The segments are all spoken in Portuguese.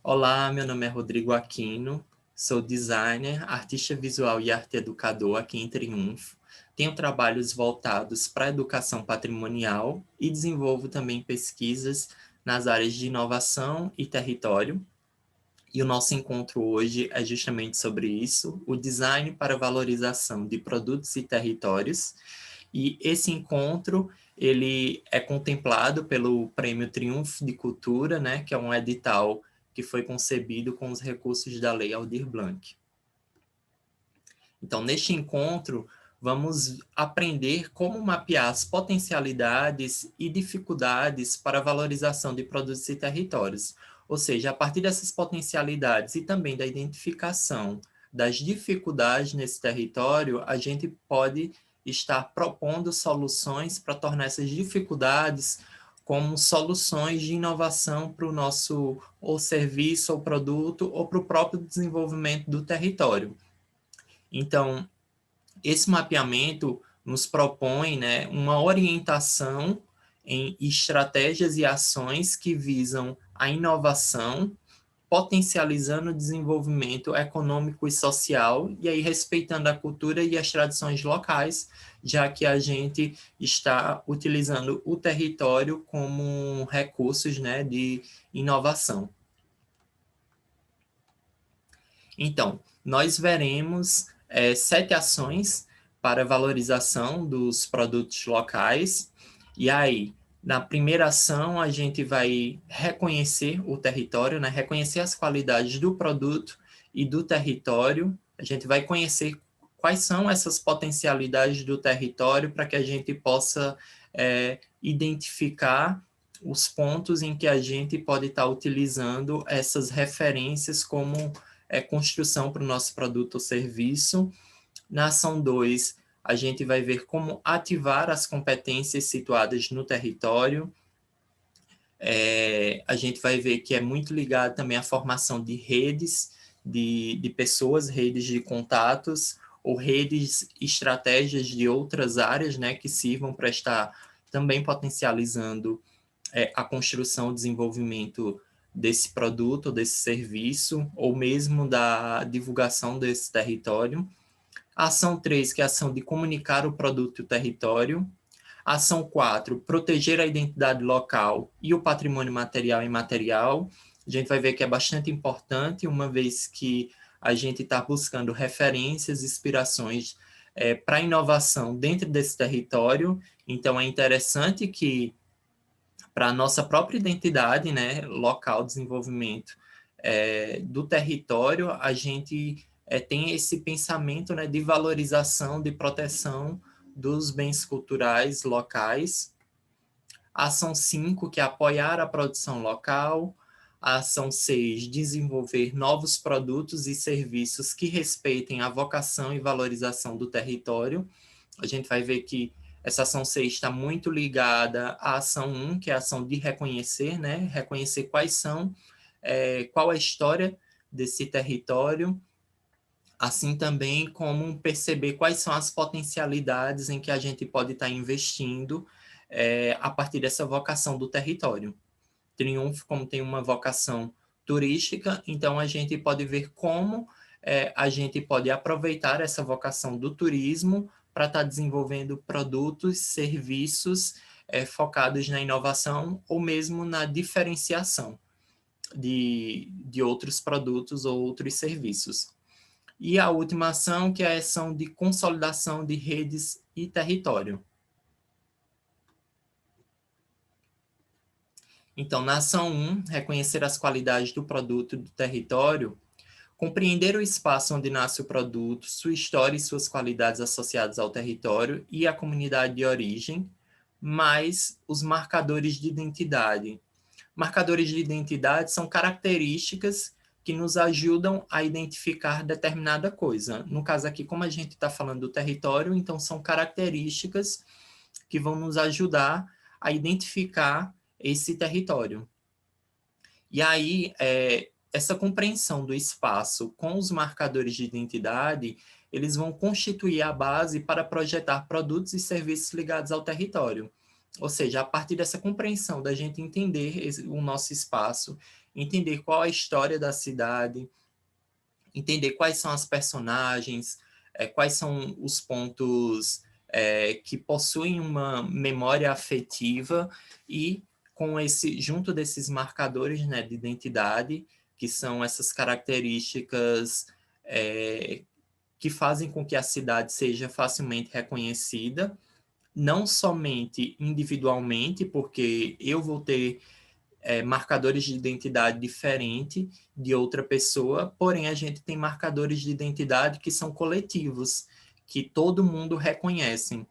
Olá, meu nome é Rodrigo Aquino, sou designer, artista visual e arte educador aqui em Triunfo. Tenho trabalhos voltados para a educação patrimonial e desenvolvo também pesquisas nas áreas de inovação e território. E o nosso encontro hoje é justamente sobre isso, o design para valorização de produtos e territórios. E esse encontro, ele é contemplado pelo Prêmio Triunfo de Cultura, né, que é um edital que foi concebido com os recursos da Lei Aldir Blanc. Então, neste encontro, vamos aprender como mapear as potencialidades e dificuldades para a valorização de produtos e territórios. Ou seja, a partir dessas potencialidades e também da identificação das dificuldades nesse território, a gente pode estar propondo soluções para tornar essas dificuldades como soluções de inovação para o nosso ou serviço ou produto ou para o próprio desenvolvimento do território. Então, esse mapeamento nos propõe, né, uma orientação em estratégias e ações que visam a inovação, potencializando o desenvolvimento econômico e social, e aí respeitando a cultura e as tradições locais, já que a gente está utilizando o território como recursos, né, de inovação. Então, nós veremos 7 ações para valorização dos produtos locais. E aí, na primeira ação, a gente vai reconhecer o território, né? Reconhecer as qualidades do produto e do território. A gente vai conhecer quais são essas potencialidades do território para que a gente possa identificar os pontos em que a gente pode estar utilizando essas referências como construção para o nosso produto ou serviço. Na ação 2, a gente vai ver como ativar as competências situadas no território. A gente vai ver que é muito ligado também à formação de redes de pessoas, redes de contatos, ou redes, estratégias de outras áreas, né, que sirvam para estar também potencializando a construção, o desenvolvimento desse produto, desse serviço, ou mesmo da divulgação desse território. A ação 3, que é a ação de comunicar o produto e o território. A ação 4, proteger a identidade local e o patrimônio material e imaterial. A gente vai ver que é bastante importante, uma vez que a gente está buscando referências, inspirações para inovação dentro desse território. Então, é interessante que para a nossa própria identidade, né, local, desenvolvimento do território, a gente tem esse pensamento, né, de valorização, de proteção dos bens culturais locais. A ação 5, que é apoiar a produção local. A ação 6, desenvolver novos produtos e serviços que respeitem a vocação e valorização do território. A gente vai ver que essa ação 6 está muito ligada à ação 1, que é a ação de reconhecer, né? Reconhecer quais são, qual é a história desse território, assim também como perceber quais são as potencialidades em que a gente pode estar investindo a partir dessa vocação do território. Triunfo, como tem uma vocação turística, então a gente pode ver como a gente pode aproveitar essa vocação do turismo para estar desenvolvendo produtos, serviços focados na inovação ou mesmo na diferenciação de outros produtos ou outros serviços. E a última ação, que é a ação de consolidação de redes e território. Então, na ação 1, reconhecer as qualidades do produto e do território, compreender o espaço onde nasce o produto, sua história e suas qualidades associadas ao território e à comunidade de origem, mais os marcadores de identidade. Marcadores de identidade são características que nos ajudam a identificar determinada coisa. No caso aqui, como a gente está falando do território, então são características que vão nos ajudar a identificar esse território. E aí, essa compreensão do espaço com os marcadores de identidade, eles vão constituir a base para projetar produtos e serviços ligados ao território. Ou seja, a partir dessa compreensão da gente entender o nosso espaço, entender qual a história da cidade, entender quais são as personagens, quais são os pontos que possuem uma memória afetiva e junto desses marcadores, né, de identidade, que são essas características que fazem com que a cidade seja facilmente reconhecida, não somente individualmente, porque eu vou ter marcadores de identidade diferente de outra pessoa, porém a gente tem marcadores de identidade que são coletivos, que todo mundo reconhece.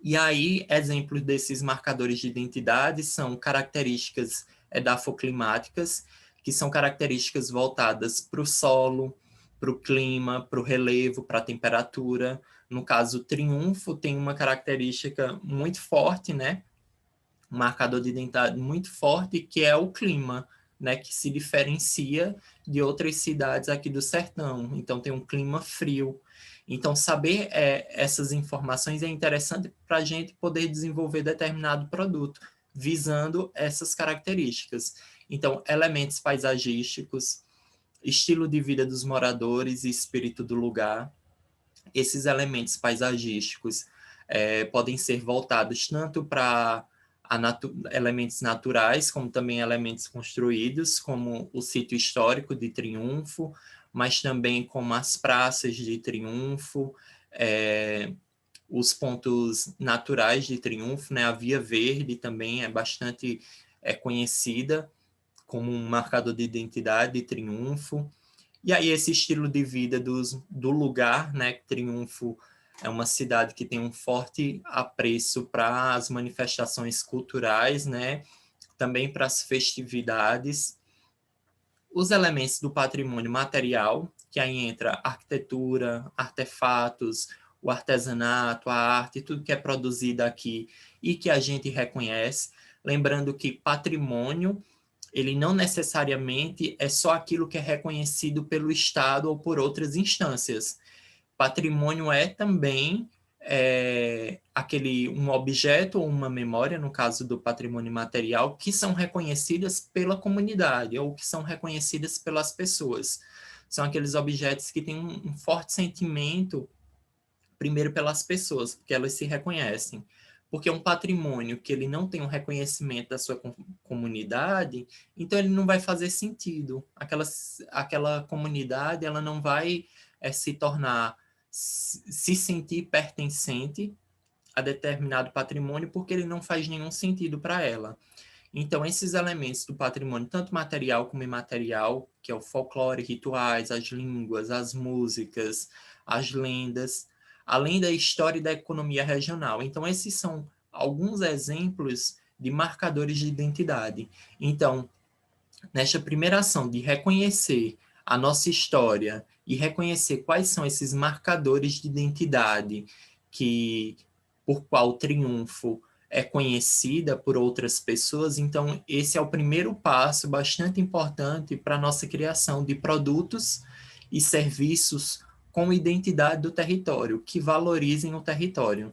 E aí, exemplos desses marcadores de identidade são características edafoclimáticas, que são características voltadas para o solo, para o clima, para o relevo, para a temperatura. No caso, o Triunfo tem uma característica muito forte, né? Um marcador de identidade muito forte, que é o clima, né, que se diferencia de outras cidades aqui do sertão. Então, tem um clima frio. Então, saber essas informações é interessante para a gente poder desenvolver determinado produto, visando essas características. Então, elementos paisagísticos, estilo de vida dos moradores e espírito do lugar. Esses elementos paisagísticos podem ser voltados tanto para elementos naturais, como também elementos construídos, como o sítio histórico de Triunfo, mas também como as praças de Triunfo, os pontos naturais de Triunfo, né? A Via Verde também é bastante conhecida como um marcador de identidade de Triunfo. E aí esse estilo de vida do lugar, né? Triunfo é uma cidade que tem um forte apreço para as manifestações culturais, né? Também para as festividades. Os elementos do patrimônio material, que aí entra arquitetura, artefatos, o artesanato, a arte, tudo que é produzido aqui e que a gente reconhece. Lembrando que patrimônio ele não necessariamente é só aquilo que é reconhecido pelo Estado ou por outras instâncias. Patrimônio é também um objeto ou uma memória, no caso do patrimônio material, que são reconhecidas pela comunidade ou que são reconhecidas pelas pessoas. São aqueles objetos que têm um forte sentimento, primeiro pelas pessoas, porque elas se reconhecem. Porque um patrimônio que ele não tem um reconhecimento da sua comunidade, então ele não vai fazer sentido. Aquela comunidade, ela não vai se sentir pertencente a determinado patrimônio, porque ele não faz nenhum sentido para ela. Então, esses elementos do patrimônio, tanto material como imaterial, que é o folclore, rituais, as línguas, as músicas, as lendas, além da história e da economia regional. Então, esses são alguns exemplos de marcadores de identidade. Então, nesta primeira ação de reconhecer a nossa história e reconhecer quais são esses marcadores de identidade que por qual o Triunfo é conhecida por outras pessoas, então esse é o primeiro passo bastante importante para a nossa criação de produtos e serviços com identidade do território, que valorizem o território.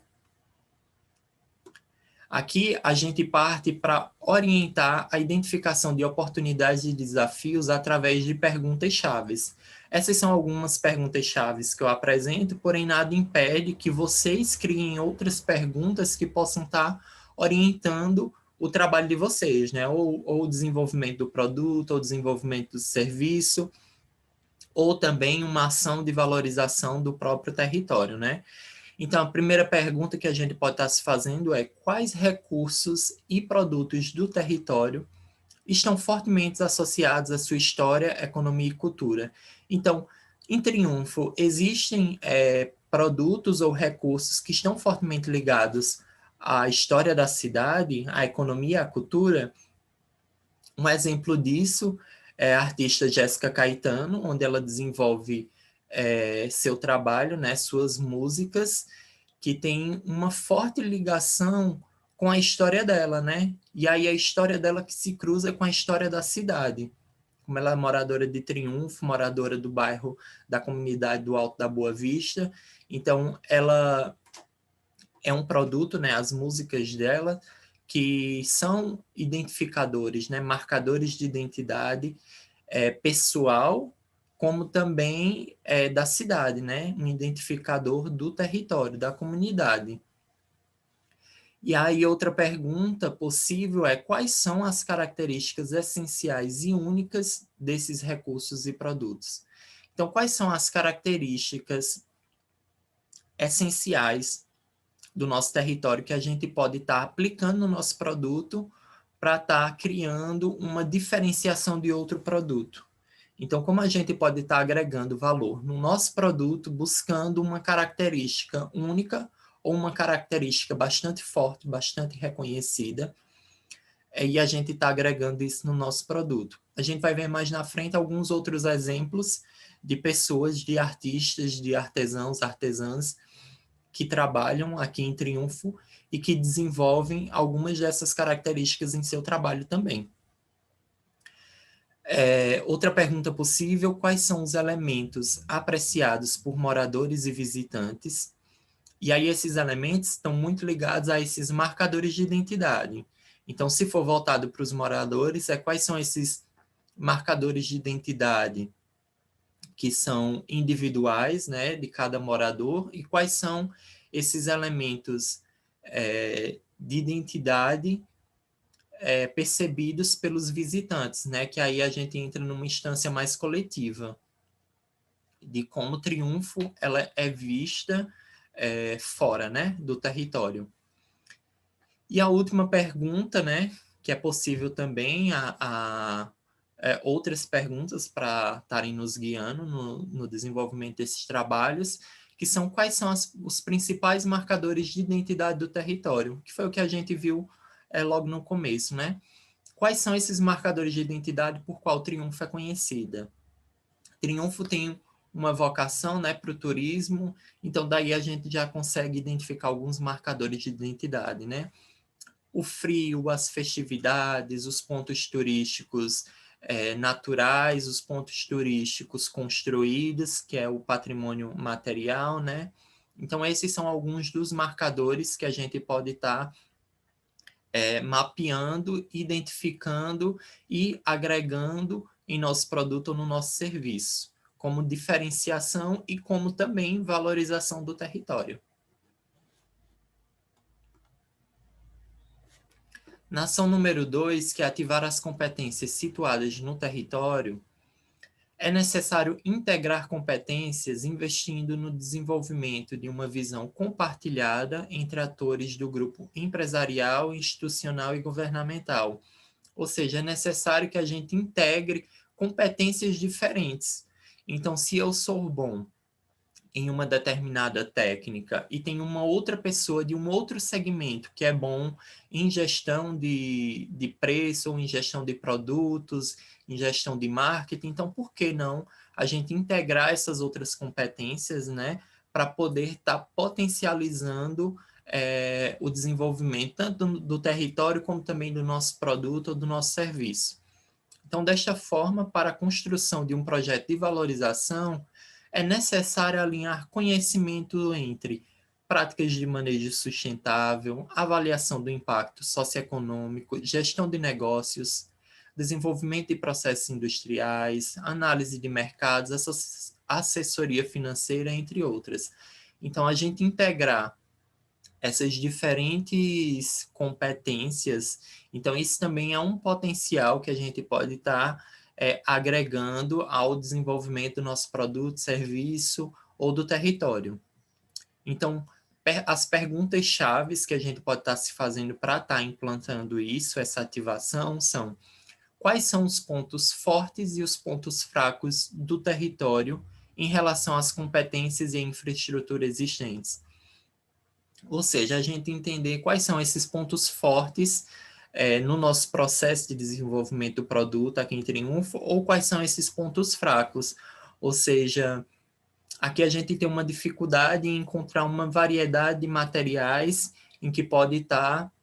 Aqui a gente parte para orientar a identificação de oportunidades e desafios através de perguntas-chaves. Essas são algumas perguntas-chaves que eu apresento, porém nada impede que vocês criem outras perguntas que possam estar orientando o trabalho de vocês, né? Ou o desenvolvimento do produto, ou o desenvolvimento do serviço, ou também uma ação de valorização do próprio território, né? Então, a primeira pergunta que a gente pode estar se fazendo é quais recursos e produtos do território estão fortemente associados à sua história, economia e cultura. Então, em Triunfo, existem produtos ou recursos que estão fortemente ligados à história da cidade, à economia e à cultura. Um exemplo disso é a artista Jéssica Caetano, onde ela desenvolve seu trabalho, né, suas músicas, que tem uma forte ligação com a história dela, né? E aí a história dela que se cruza com a história da cidade. Como ela é moradora de Triunfo, moradora do bairro da comunidade do Alto da Boa Vista, então ela é um produto, né, as músicas dela, que são identificadores, né, marcadores de identidade pessoal, como também da cidade, né, um identificador do território, da comunidade. E aí outra pergunta possível é quais são as características essenciais e únicas desses recursos e produtos? Então, quais são as características essenciais do nosso território que a gente pode estar aplicando no nosso produto para estar criando uma diferenciação de outro produto? Então, como a gente pode estar agregando valor no nosso produto, buscando uma característica única ou uma característica bastante forte, bastante reconhecida, e a gente está agregando isso no nosso produto. A gente vai ver mais na frente alguns outros exemplos de pessoas, de artistas, de artesãos, artesãs, que trabalham aqui em Triunfo e que desenvolvem algumas dessas características em seu trabalho também. Outra pergunta possível: quais são os elementos apreciados por moradores e visitantes? E aí esses elementos estão muito ligados a esses marcadores de identidade. Então, se for voltado para os moradores, quais são esses marcadores de identidade que são individuais, né, de cada morador, e quais são esses elementos de identidade percebidos pelos visitantes, né, que aí a gente entra numa instância mais coletiva, de como Triunfo ela é vista fora, né, do território. E a última pergunta, né, que é possível também outras perguntas para estarem nos guiando no desenvolvimento desses trabalhos, que são quais são os principais marcadores de identidade do território, que foi o que a gente viu logo no começo, né? Quais são esses marcadores de identidade por qual Triunfo é conhecida? Triunfo tem uma vocação, né, para o turismo, então daí a gente já consegue identificar alguns marcadores de identidade, né? O frio, as festividades, os pontos turísticos naturais, os pontos turísticos construídos, que é o patrimônio material, né? Então, esses são alguns dos marcadores que a gente pode estar mapeando, identificando e agregando em nosso produto ou no nosso serviço, como diferenciação e como também valorização do território. Na ação número 2, que é ativar as competências situadas no território, é necessário integrar competências investindo no desenvolvimento de uma visão compartilhada entre atores do grupo empresarial, institucional e governamental. Ou seja, é necessário que a gente integre competências diferentes. Então, se eu sou bom em uma determinada técnica e tem uma outra pessoa de um outro segmento que é bom em gestão de preço, ou em gestão de produtos, em gestão de marketing, então por que não a gente integrar essas outras competências, né, para poder estar potencializando o desenvolvimento tanto do território como também do nosso produto ou do nosso serviço. Então, desta forma, para a construção de um projeto de valorização, é necessário alinhar conhecimento entre práticas de manejo sustentável, avaliação do impacto socioeconômico, gestão de negócios, desenvolvimento de processos industriais, análise de mercados, assessoria financeira, entre outras. Então, a gente integrar essas diferentes competências, então isso também é um potencial que a gente pode estar agregando ao desenvolvimento do nosso produto, serviço ou do território. Então, as perguntas chaves que a gente pode estar se fazendo para estar implantando isso, essa ativação, são: quais são os pontos fortes e os pontos fracos do território em relação às competências e infraestrutura existentes? Ou seja, a gente entender quais são esses pontos fortes no nosso processo de desenvolvimento do produto aqui em Triunfo, ou quais são esses pontos fracos. Ou seja, aqui a gente tem uma dificuldade em encontrar uma variedade de materiais em que pode estar,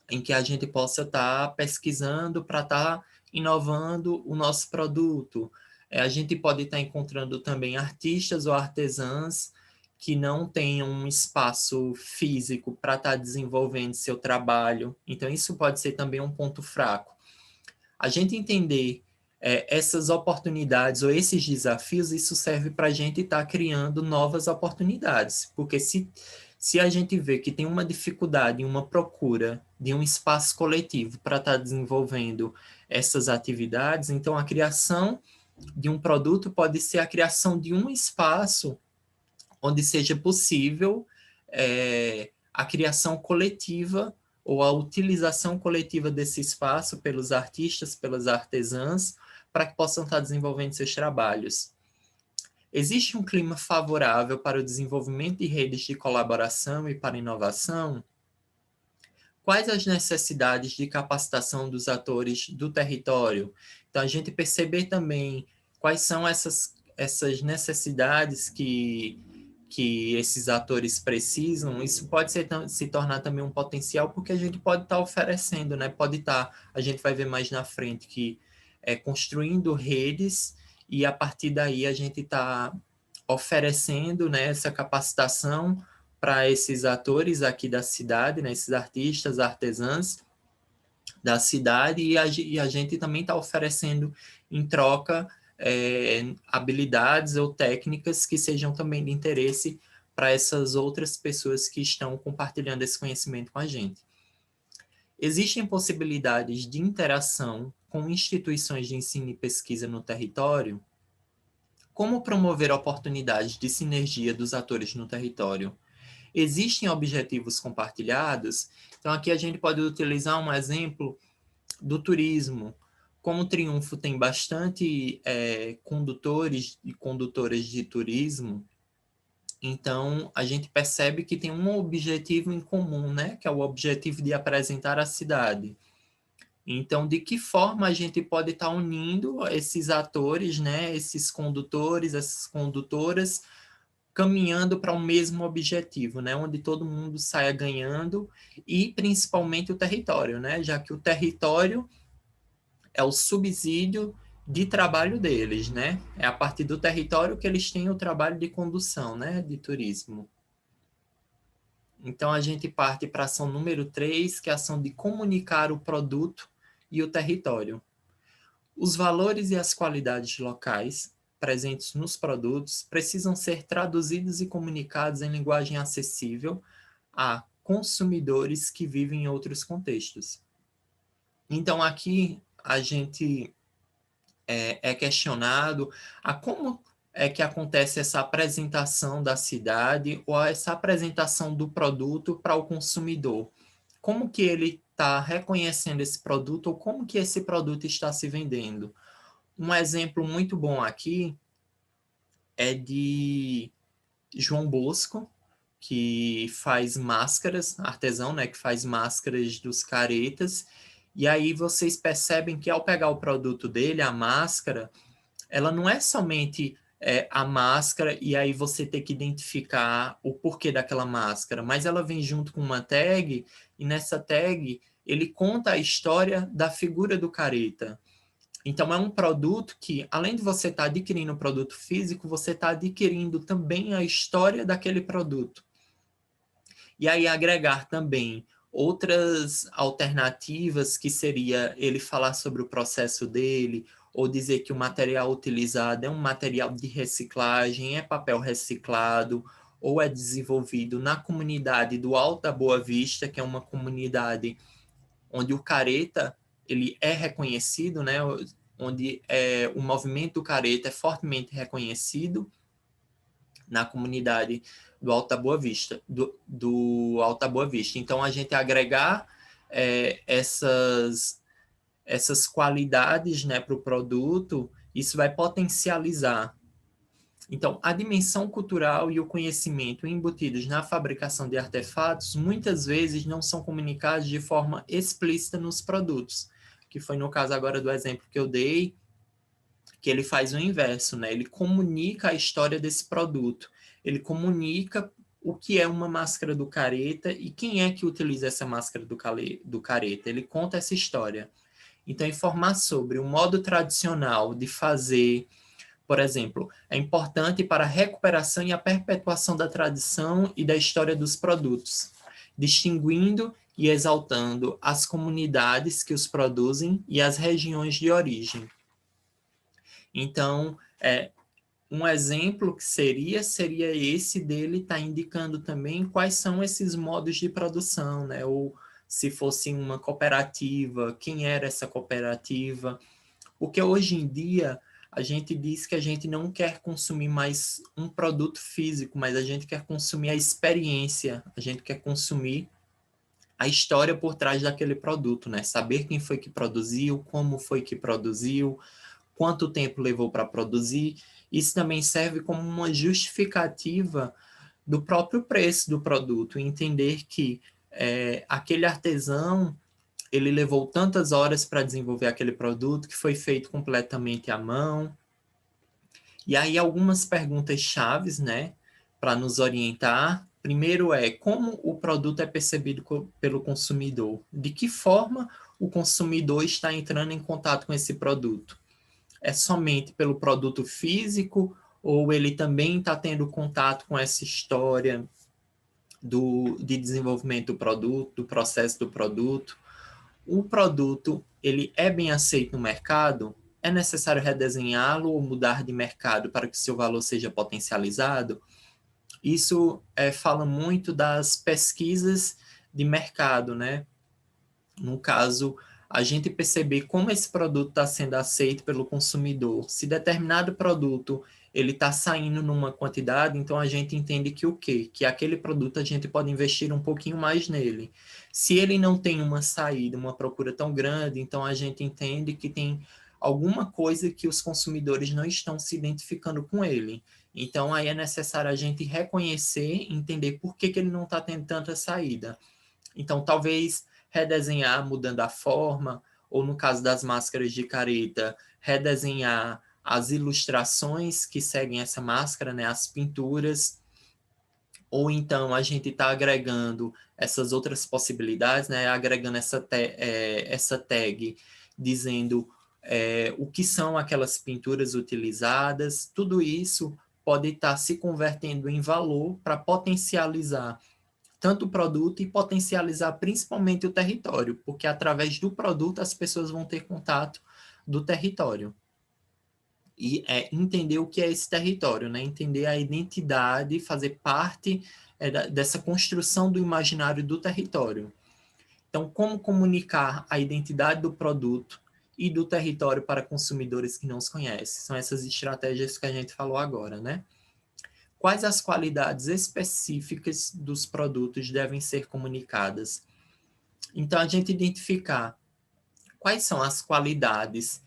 em que a gente possa estar pesquisando para estar inovando o nosso produto. A gente pode estar encontrando também artistas ou artesãs que não tenham um espaço físico para estar desenvolvendo seu trabalho. Então, isso pode ser também um ponto fraco. A gente entender essas oportunidades ou esses desafios, isso serve para a gente estar criando novas oportunidades, porque se a gente vê que tem uma dificuldade, uma procura de um espaço coletivo para estar desenvolvendo essas atividades, então a criação de um produto pode ser a criação de um espaço onde seja possível a criação coletiva ou a utilização coletiva desse espaço pelos artistas, pelas artesãs, para que possam estar desenvolvendo seus trabalhos. Existe um clima favorável para o desenvolvimento de redes de colaboração e para inovação? Quais as necessidades de capacitação dos atores do território? Então, a gente perceber também quais são essas necessidades que esses atores precisam, isso pode se tornar também um potencial, porque a gente pode estar oferecendo, né? A gente vai ver mais na frente que construindo redes e a partir daí a gente está oferecendo, né, essa capacitação para esses atores aqui da cidade, né, esses artistas, artesãs da cidade, e a gente também está oferecendo em troca habilidades ou técnicas que sejam também de interesse para essas outras pessoas que estão compartilhando esse conhecimento com a gente. Existem possibilidades de interação com instituições de ensino e pesquisa no território? Como promover oportunidades de sinergia dos atores no território? Existem objetivos compartilhados? Então, aqui a gente pode utilizar um exemplo do turismo. Como o Triunfo tem bastante condutores e condutoras de turismo, então a gente percebe que tem um objetivo em comum, né? Que é o objetivo de apresentar a cidade. Então, de que forma a gente pode estar unindo esses atores, né? Esses condutores, essas condutoras, caminhando para o mesmo objetivo, né? Onde todo mundo saia ganhando, e principalmente o território, né? Já que o território é o subsídio de trabalho deles, né? É a partir do território que eles têm o trabalho de condução, né? De turismo. Então, a gente parte para a ação número 3, que é a ação de comunicar o produto e o território. Os valores e as qualidades locais presentes nos produtos precisam ser traduzidos e comunicados em linguagem acessível a consumidores que vivem em outros contextos. Então, aqui a gente é questionado a como é que acontece essa apresentação da cidade ou essa apresentação do produto para o consumidor. Como que ele está reconhecendo esse produto ou como que esse produto está se vendendo. Um exemplo muito bom aqui é de João Bosco, que faz máscaras, artesão, né, que faz máscaras dos caretas, e aí vocês percebem que ao pegar o produto dele, a máscara, ela não é somente a máscara e aí você ter que identificar o porquê daquela máscara, mas ela vem junto com uma tag, e nessa tag ele conta a história da figura do careta. Então, é um produto que, além de você estar adquirindo o produto físico, você está adquirindo também a história daquele produto. E aí, agregar também outras alternativas, que seria ele falar sobre o processo dele, ou dizer que o material utilizado é um material de reciclagem, é papel reciclado, ou é desenvolvido na comunidade do Alto da Boa Vista, que é uma comunidade onde o careta ele é reconhecido, né? Onde o movimento do careta é fortemente reconhecido na comunidade do Alta Boa Vista, do Alta Boa Vista. Então, a gente agregar essas qualidades, né, para o produto, isso vai potencializar. Então, a dimensão cultural e o conhecimento embutidos na fabricação de artefatos muitas vezes não são comunicados de forma explícita nos produtos, que foi no caso agora do exemplo que eu dei, que ele faz o inverso, né? Ele comunica a história desse produto, ele comunica o que é uma máscara do careta e quem é que utiliza essa máscara do careta. Ele conta essa história. Então, informar sobre o modo tradicional de fazer Por exemplo, é importante para a recuperação e a perpetuação da tradição e da história dos produtos, distinguindo e exaltando as comunidades que os produzem e as regiões de origem. Então, um exemplo que seria esse dele estar indicando também quais são esses modos de produção, né? Ou se fosse uma cooperativa, quem era essa cooperativa? Porque hoje em dia a gente diz que a gente não quer consumir mais um produto físico, mas a gente quer consumir a experiência, a gente quer consumir a história por trás daquele produto, né? Saber quem foi que produziu, como foi que produziu, quanto tempo levou para produzir. Isso também serve como uma justificativa do próprio preço do produto, entender que aquele artesão ele levou tantas horas para desenvolver aquele produto que foi feito completamente à mão. E aí algumas perguntas chaves, né, para nos orientar. Primeiro como o produto é percebido pelo consumidor? De que forma o consumidor está entrando em contato com esse produto? É somente pelo produto físico ou ele também está tendo contato com essa história de desenvolvimento do produto, do processo do produto? O produto ele é bem aceito no mercado? É necessário redesenhá-lo ou mudar de mercado para que seu valor seja potencializado? Isso fala muito das pesquisas de mercado, né? No caso, a gente perceber como esse produto está sendo aceito pelo consumidor. Se determinado produto ele está saindo numa quantidade, então a gente entende que o quê? Que aquele produto a gente pode investir um pouquinho mais nele. Se ele não tem uma saída, uma procura tão grande, então a gente entende que tem alguma coisa que os consumidores não estão se identificando com ele. Então aí é necessário a gente reconhecer, entender por que ele não está tendo tanta saída. Então talvez redesenhar mudando a forma, ou no caso das máscaras de careta, redesenhar as ilustrações que seguem essa máscara, né, as pinturas, ou então a gente está agregando essas outras possibilidades, né, agregando essa tag dizendo o que são aquelas pinturas utilizadas, tudo isso pode estar se convertendo em valor para potencializar tanto o produto e potencializar principalmente o território, porque através do produto as pessoas vão ter contato do território. E entender o que é esse território, né? Entender a identidade, fazer parte dessa construção do imaginário do território. Então, como comunicar a identidade do produto e do território para consumidores que não os conhecem? São essas estratégias que a gente falou agora, né? Quais as qualidades específicas dos produtos devem ser comunicadas? Então, a gente identificar quais são as qualidades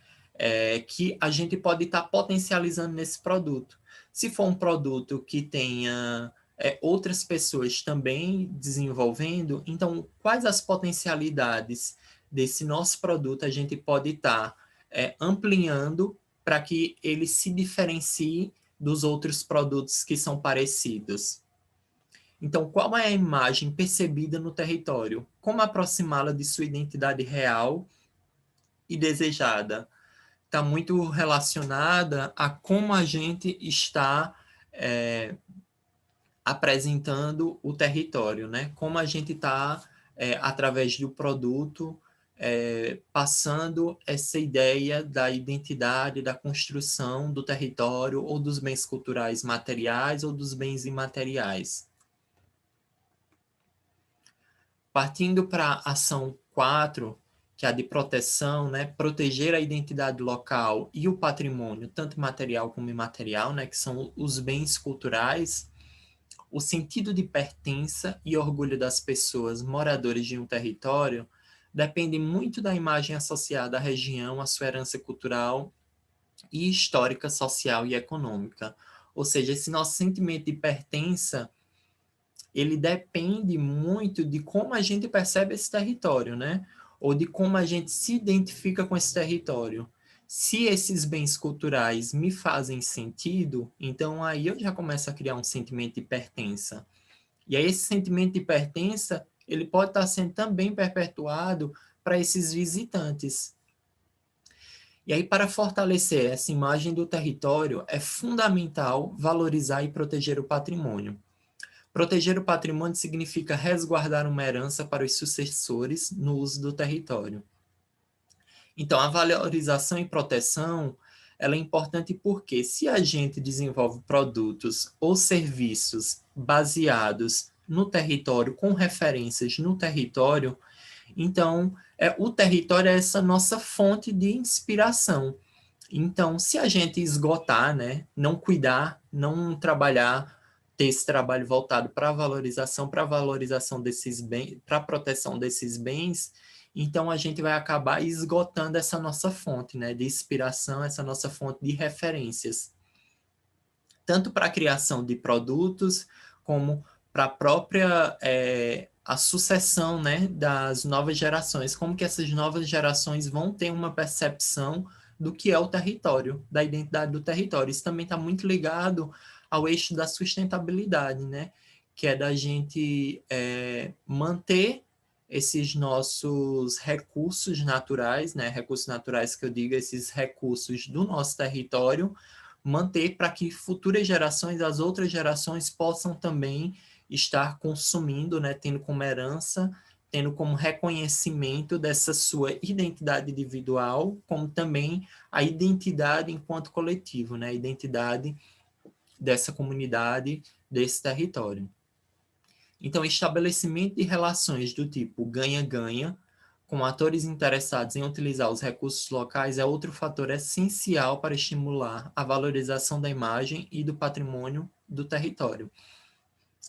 que a gente pode estar potencializando nesse produto. Se for um produto que tenha outras pessoas também desenvolvendo, então, quais as potencialidades desse nosso produto a gente pode estar ampliando para que ele se diferencie dos outros produtos que são parecidos. Então, qual é a imagem percebida no território? Como aproximá-la de sua identidade real e desejada? Está muito relacionada a como a gente está apresentando o território, né? Como a gente está, através do produto, passando essa ideia da identidade, da construção do território ou dos bens culturais materiais ou dos bens imateriais. Partindo para a ação 4, que é a de proteção, né, proteger a identidade local e o patrimônio, tanto material como imaterial, né, que são os bens culturais, o sentido de pertença e orgulho das pessoas moradoras de um território depende muito da imagem associada à região, à sua herança cultural e histórica, social e econômica. Ou seja, esse nosso sentimento de pertença ele depende muito de como a gente percebe esse território, né? Ou de como a gente se identifica com esse território. Se esses bens culturais me fazem sentido, então aí eu já começo a criar um sentimento de pertença. E aí esse sentimento de pertença, ele pode estar sendo também perpetuado para esses visitantes. E aí, para fortalecer essa imagem do território, é fundamental valorizar e proteger o patrimônio. Proteger o patrimônio significa resguardar uma herança para os sucessores no uso do território. Então, a valorização e proteção, ela é importante porque se a gente desenvolve produtos ou serviços baseados no território, com referências no território, então o território é essa nossa fonte de inspiração. Então, se a gente esgotar, né, não cuidar, não trabalhar, ter esse trabalho voltado para a valorização desses bens, para a proteção desses bens, então a gente vai acabar esgotando essa nossa fonte, né, de inspiração, essa nossa fonte de referências, tanto para a criação de produtos, como para a própria a sucessão, né, das novas gerações, como que essas novas gerações vão ter uma percepção do que é o território, da identidade do território. Isso também está muito ligado ao eixo da sustentabilidade, né, que é da gente manter esses nossos recursos naturais, né, recursos naturais que eu digo, esses recursos do nosso território, manter para que futuras gerações, as outras gerações, possam também estar consumindo, né, tendo como herança, tendo como reconhecimento dessa sua identidade individual, como também a identidade enquanto coletivo, né, a identidade dessa comunidade, desse território. Então, estabelecimento de relações do tipo ganha-ganha, com atores interessados em utilizar os recursos locais, é outro fator essencial para estimular a valorização da imagem e do patrimônio do território.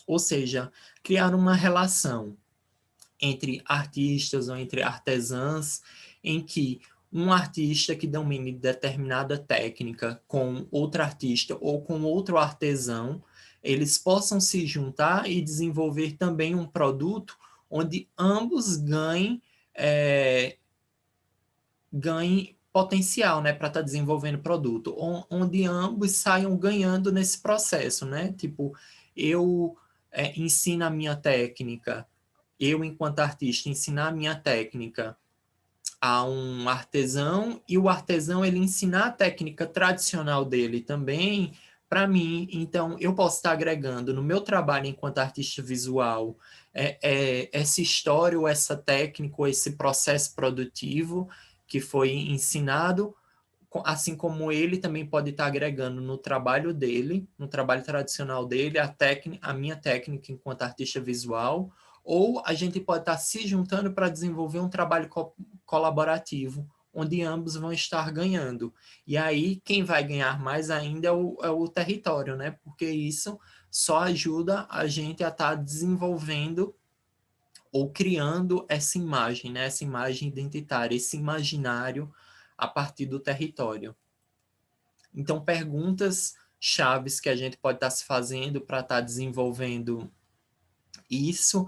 Ou seja, criar uma relação entre artistas ou entre artesãs, em que um artista que domine determinada técnica com outro artista ou com outro artesão, eles possam se juntar e desenvolver também um produto onde ambos ganhem potencial, né, para estar desenvolvendo produto, onde ambos saiam ganhando nesse processo, né? Tipo, eu ensino a minha técnica, eu, enquanto artista, ensinar a minha técnica a um artesão e o artesão ele ensinar a técnica tradicional dele também para mim. Então, eu posso estar agregando no meu trabalho enquanto artista visual essa história ou essa técnica ou esse processo produtivo que foi ensinado, assim como ele também pode estar agregando no trabalho dele, no trabalho tradicional dele, a minha técnica enquanto artista visual, ou a gente pode estar se juntando para desenvolver um trabalho colaborativo, onde ambos vão estar ganhando. E aí, quem vai ganhar mais ainda é o território, né? Porque isso só ajuda a gente a estar desenvolvendo ou criando essa imagem, né? Essa imagem identitária, esse imaginário a partir do território. Então, perguntas chaves que a gente pode estar se fazendo para estar desenvolvendo isso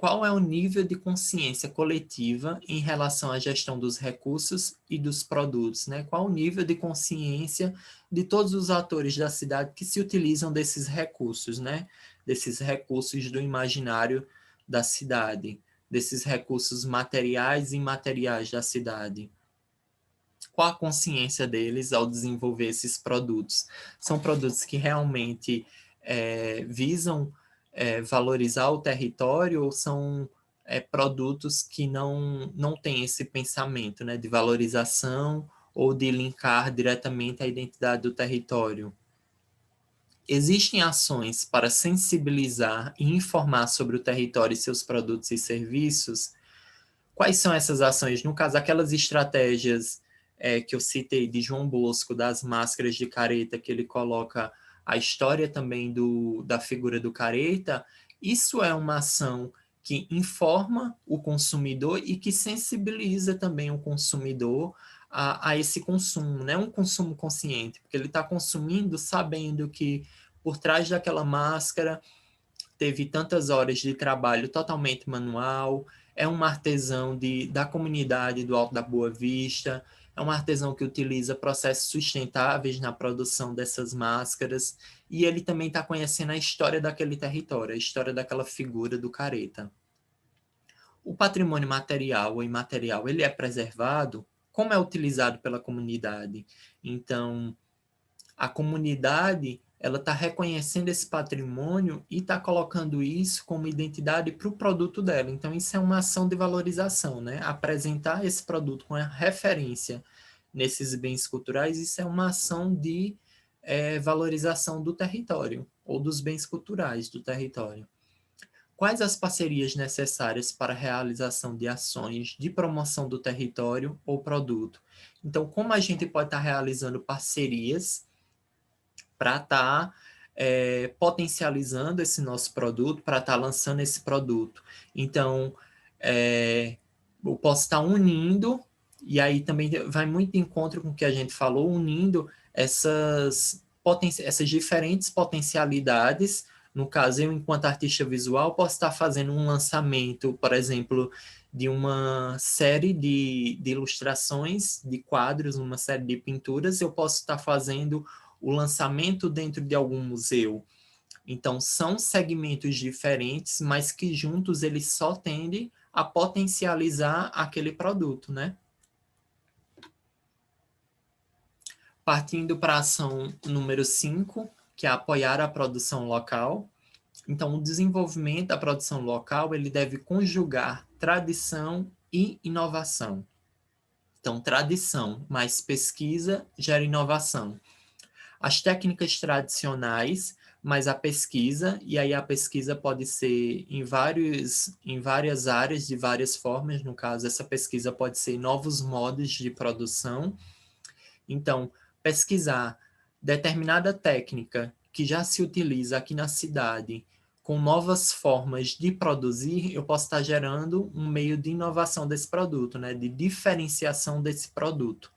qual é o nível de consciência coletiva em relação à gestão dos recursos e dos produtos, né? Qual o nível de consciência de todos os atores da cidade que se utilizam desses recursos, né? Desses recursos do imaginário da cidade, desses recursos materiais e imateriais da cidade. Qual a consciência deles ao desenvolver esses produtos? São produtos que realmente visam valorizar o território ou são produtos que não têm esse pensamento, né, de valorização ou de linkar diretamente a identidade do território? Existem ações para sensibilizar e informar sobre o território e seus produtos e serviços? Quais são essas ações? No caso, aquelas estratégias que eu citei de João Bosco, das máscaras de careta, que ele coloca a história também da figura do careta, isso é uma ação que informa o consumidor e que sensibiliza também o consumidor a esse consumo, né? Um consumo consciente, porque ele está consumindo sabendo que por trás daquela máscara teve tantas horas de trabalho totalmente manual, é um artesão da comunidade do Alto da Boa Vista, é um artesão que utiliza processos sustentáveis na produção dessas máscaras, e ele também está conhecendo a história daquele território, a história daquela figura do careta. O patrimônio material ou imaterial, ele é preservado? como é utilizado pela comunidade. Então, a comunidade ela está reconhecendo esse patrimônio e está colocando isso como identidade para o produto dela. Então, isso é uma ação de valorização, né? Apresentar esse produto com a referência nesses bens culturais, isso é uma ação de valorização do território ou dos bens culturais do território. Quais as parcerias necessárias para a realização de ações de promoção do território ou produto? Então, como a gente pode estar realizando parcerias para estar potencializando esse nosso produto, para estar lançando esse produto? Então, eu posso estar unindo, e aí também vai muito de encontro com o que a gente falou, unindo essas diferentes potencialidades. No caso, eu, enquanto artista visual, posso estar fazendo um lançamento, por exemplo, de uma série de ilustrações, de quadros, uma série de pinturas. Eu posso estar fazendo o lançamento dentro de algum museu. Então, são segmentos diferentes, mas que juntos eles só tendem a potencializar aquele produto, né? Partindo para a ação número 5, que é apoiar a produção local. Então, o desenvolvimento da produção local, ele deve conjugar tradição e inovação. Então, tradição mais pesquisa gera inovação. As técnicas tradicionais, mais a pesquisa, e aí a pesquisa pode ser em várias áreas, de várias formas. No caso, essa pesquisa pode ser novos modos de produção. Então, pesquisar determinada técnica que já se utiliza aqui na cidade, com novas formas de produzir, eu posso estar gerando um meio de inovação desse produto, né? De diferenciação desse produto.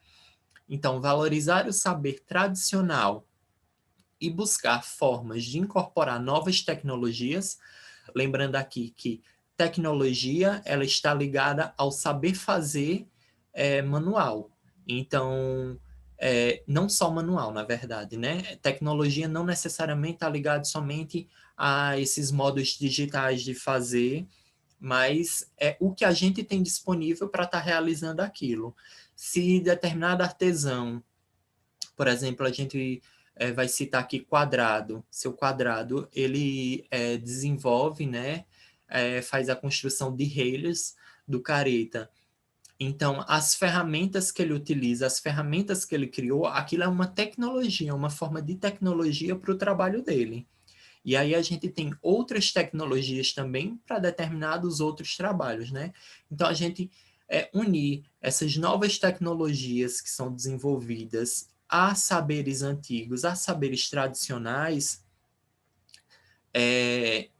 Então, valorizar o saber tradicional e buscar formas de incorporar novas tecnologias, lembrando aqui que tecnologia ela está ligada ao saber fazer manual. Então, não só manual, na verdade, né? Tecnologia não necessariamente está ligada somente a esses modos digitais de fazer, mas é o que a gente tem disponível para estar realizando aquilo. Se determinado artesão, por exemplo, a gente vai citar aqui quadrado. Seu quadrado, ele desenvolve, né, faz a construção de relhas do careta. Então, as ferramentas que ele utiliza, as ferramentas que ele criou, aquilo é uma tecnologia, uma forma de tecnologia para o trabalho dele. E aí a gente tem outras tecnologias também para determinados outros trabalhos, né? Então, a gente unir essas novas tecnologias que são desenvolvidas a saberes antigos, a saberes tradicionais,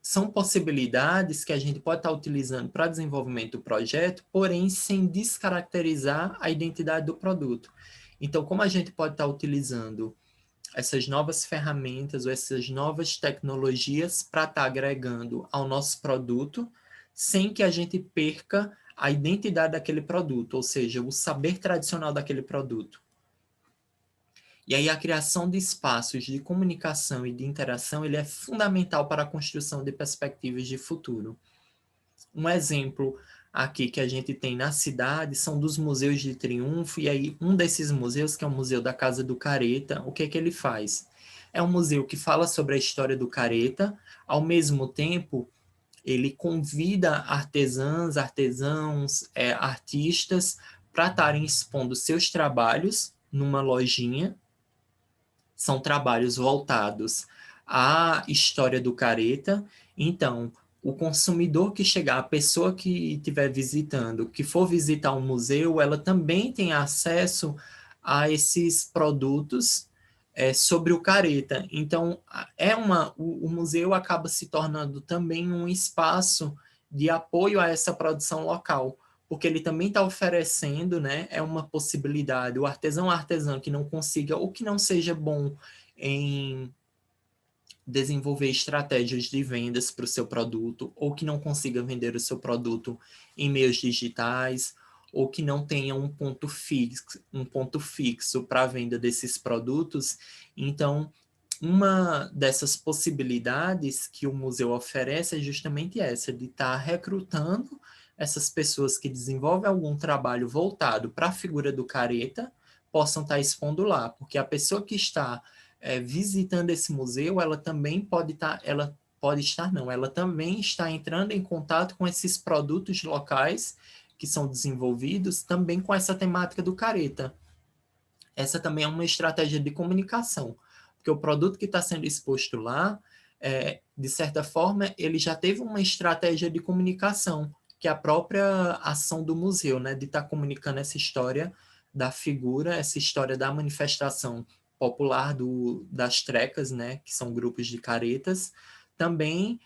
são possibilidades que a gente pode estar utilizando para desenvolvimento do projeto, porém sem descaracterizar a identidade do produto. Então, como a gente pode estar utilizando essas novas ferramentas ou essas novas tecnologias para estar agregando ao nosso produto, sem que a gente perca a identidade daquele produto, ou seja, o saber tradicional daquele produto. E aí a criação de espaços de comunicação e de interação, ele é fundamental para a construção de perspectivas de futuro. Um exemplo aqui que a gente tem na cidade são dos museus de triunfo, e aí um desses museus, que é o Museu da Casa do Careta, o que é que ele faz? É um museu que fala sobre a história do careta, ao mesmo tempo ele convida artesãs, artesãos, artistas para estarem expondo seus trabalhos numa lojinha. São trabalhos voltados à história do careta. Então, o consumidor que chegar, a pessoa que estiver visitando, que for visitar um museu, ela também tem acesso a esses produtos sobre o careta. Então, o museu acaba se tornando também um espaço de apoio a essa produção local, porque ele também está oferecendo, né, uma possibilidade, o artesão ou artesã que não consiga ou que não seja bom em desenvolver estratégias de vendas para o seu produto, ou que não consiga vender o seu produto em meios digitais, ou que não tenha um ponto fixo para a venda desses produtos. Então, uma dessas possibilidades que o museu oferece é justamente essa, de estar recrutando, essas pessoas que desenvolvem algum trabalho voltado para a figura do careta possam estar expondo lá, porque a pessoa que está visitando esse museu, ela também pode estar, ela também está entrando em contato com esses produtos locais que são desenvolvidos também com essa temática do careta. Essa também é uma estratégia de comunicação, porque o produto que está sendo exposto lá, de certa forma, ele já teve uma estratégia de comunicação, que é a própria ação do museu, né, de estar comunicando essa história da figura, essa história da manifestação popular das trecas, né, que são grupos de caretas. Também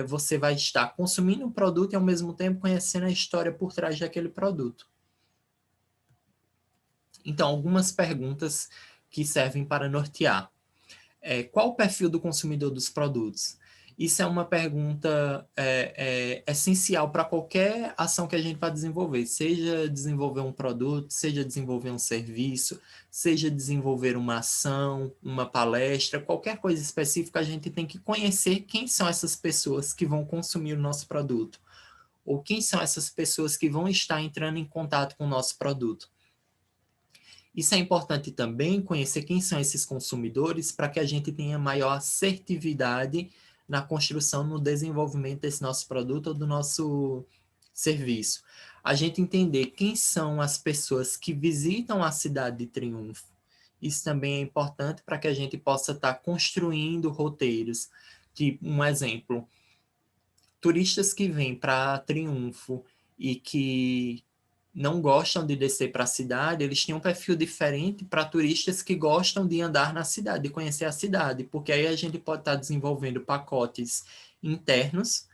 você vai estar consumindo um produto e, ao mesmo tempo, conhecendo a história por trás daquele produto. Então, algumas perguntas que servem para nortear. Qual o perfil do consumidor dos produtos? Isso é uma pergunta essencial para qualquer ação que a gente vai desenvolver, seja desenvolver um produto, seja desenvolver um serviço, seja desenvolver uma ação, uma palestra, qualquer coisa específica, a gente tem que conhecer quem são essas pessoas que vão consumir o nosso produto, ou quem são essas pessoas que vão estar entrando em contato com o nosso produto. Isso é importante também, conhecer quem são esses consumidores, para que a gente tenha maior assertividade na construção, no desenvolvimento desse nosso produto ou do nosso serviço. A gente entender quem são as pessoas que visitam a cidade de Triunfo. Isso também é importante para que a gente possa estar construindo roteiros. Tipo, um exemplo, turistas que vêm para Triunfo e que não gostam de descer para a cidade, eles têm um perfil diferente para turistas que gostam de andar na cidade, de conhecer a cidade, porque aí a gente pode estar desenvolvendo pacotes internos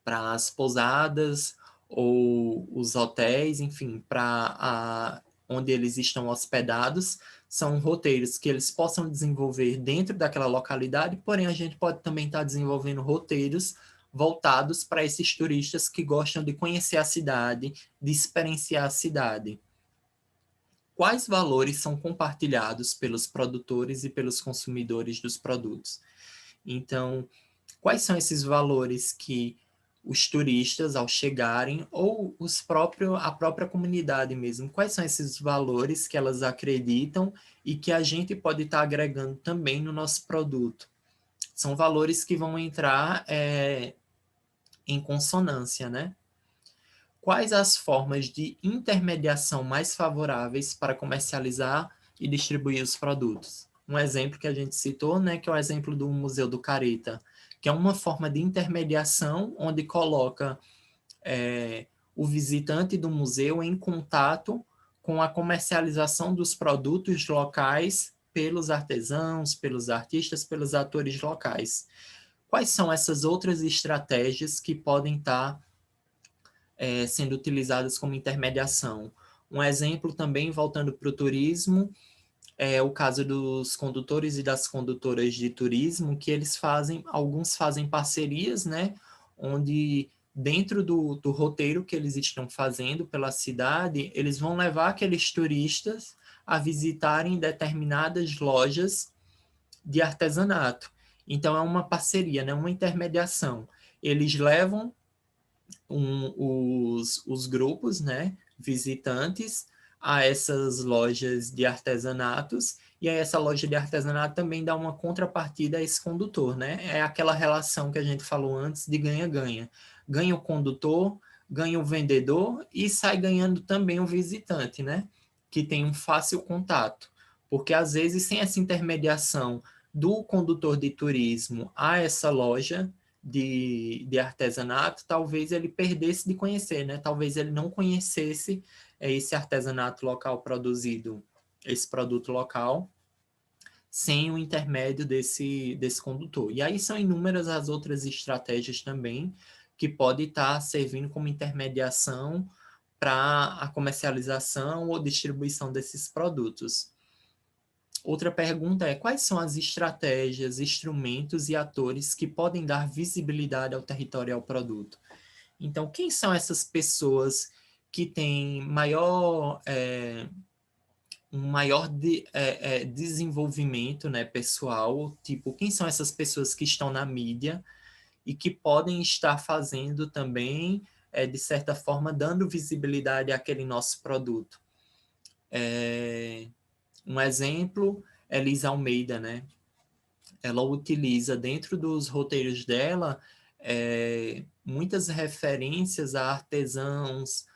para as pousadas ou os hotéis, enfim, para onde eles estão hospedados, são roteiros que eles possam desenvolver dentro daquela localidade, porém a gente pode também estar desenvolvendo roteiros voltados para esses turistas que gostam de conhecer a cidade, de experienciar a cidade. Quais valores são compartilhados pelos produtores e pelos consumidores dos produtos? Então, quais são esses valores que os turistas, ao chegarem, ou a própria comunidade mesmo, quais são esses valores que elas acreditam e que a gente pode estar agregando também no nosso produto? São valores que vão entrar em consonância, né? Quais as formas de intermediação mais favoráveis para comercializar e distribuir os produtos? Um exemplo que a gente citou, né, que é o exemplo do Museu do Careta, que é uma forma de intermediação onde coloca o visitante do museu em contato com a comercialização dos produtos locais pelos artesãos, pelos artistas, pelos atores locais. Quais são essas outras estratégias que podem estar sendo utilizadas como intermediação? Um exemplo também, voltando para o turismo, é o caso dos condutores e das condutoras de turismo, que alguns fazem parcerias, né, onde dentro do roteiro que eles estão fazendo pela cidade, eles vão levar aqueles turistas a visitarem determinadas lojas de artesanato. Então, é uma parceria, né, uma intermediação. Eles levam os grupos, né, visitantes, a essas lojas de artesanatos, e aí essa loja de artesanato também dá uma contrapartida a esse condutor, né? É aquela relação que a gente falou antes de ganha-ganha. Ganha o condutor, ganha o vendedor e sai ganhando também o visitante, né? Que tem um fácil contato. Porque às vezes sem essa intermediação do condutor de turismo a essa loja de artesanato, talvez ele perdesse de conhecer, né? Talvez ele não conhecesse esse artesanato local produzido, esse produto local, sem o intermédio desse condutor. E aí são inúmeras as outras estratégias também que podem estar servindo como intermediação para a comercialização ou distribuição desses produtos. Outra pergunta é: quais são as estratégias, instrumentos e atores que podem dar visibilidade ao território e ao produto? Então, quem são essas pessoas que têm um maior desenvolvimento, né, pessoal? Tipo, quem são essas pessoas que estão na mídia e que podem estar fazendo também, de certa forma, dando visibilidade àquele nosso produto. Um exemplo é Lisa Almeida, né? Ela utiliza dentro dos roteiros dela muitas referências a artesãos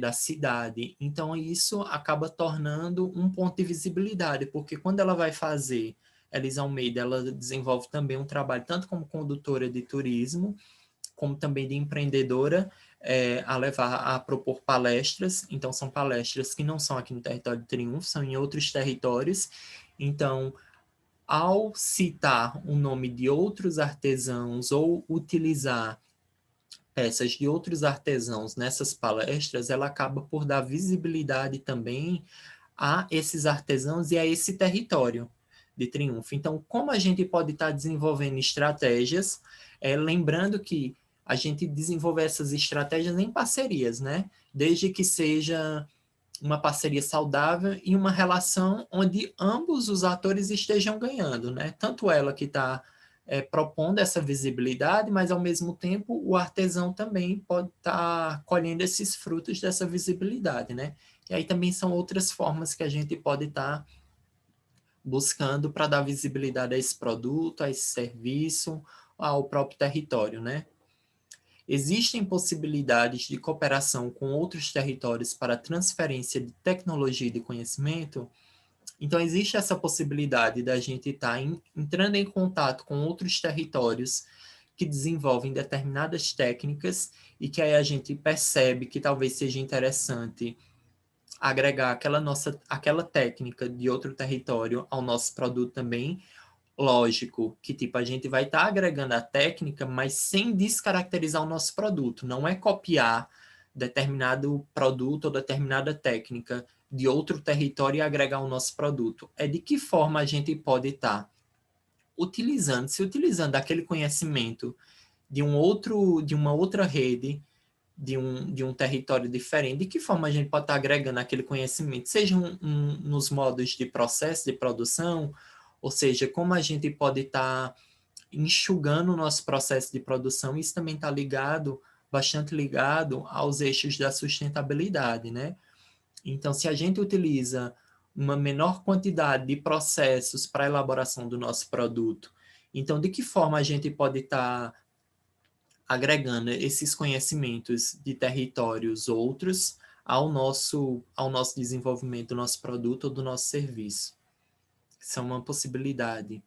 da cidade. Então, isso acaba tornando um ponto de visibilidade, porque quando ela vai fazer, Elisa Almeida, ela desenvolve também um trabalho tanto como condutora de turismo, como também de empreendedora, a propor palestras. Então, são palestras que não são aqui no território do Triunfo, são em outros territórios. Então, ao citar o nome de outros artesãos ou utilizar peças de outros artesãos nessas palestras, ela acaba por dar visibilidade também a esses artesãos e a esse território de Triunfo. Então, como a gente pode estar desenvolvendo estratégias, lembrando que a gente desenvolve essas estratégias em parcerias, né? Desde que seja uma parceria saudável e uma relação onde ambos os atores estejam ganhando, né? Tanto ela que está propondo essa visibilidade, mas ao mesmo tempo o artesão também pode estar colhendo esses frutos dessa visibilidade, né? E aí também são outras formas que a gente pode estar buscando para dar visibilidade a esse produto, a esse serviço, ao próprio território, né? Existem possibilidades de cooperação com outros territórios para transferência de tecnologia e de conhecimento? Então, existe essa possibilidade da gente estar entrando em contato com outros territórios que desenvolvem determinadas técnicas e que aí a gente percebe que talvez seja interessante agregar aquela técnica de outro território ao nosso produto também. Lógico que tipo a gente vai estar agregando a técnica, mas sem descaracterizar o nosso produto. Não é copiar determinado produto ou determinada técnica de outro território e agregar o nosso produto. É de que forma a gente pode estar se utilizando aquele conhecimento de uma outra rede, de um território diferente, de que forma a gente pode estar agregando aquele conhecimento, seja nos modos de processo de produção, ou seja, como a gente pode estar enxugando o nosso processo de produção. Isso também está bastante ligado aos eixos da sustentabilidade, né? Então, se a gente utiliza uma menor quantidade de processos para a elaboração do nosso produto, então, de que forma a gente pode estar agregando esses conhecimentos de territórios outros ao nosso desenvolvimento do nosso produto ou do nosso serviço? Isso é uma possibilidade.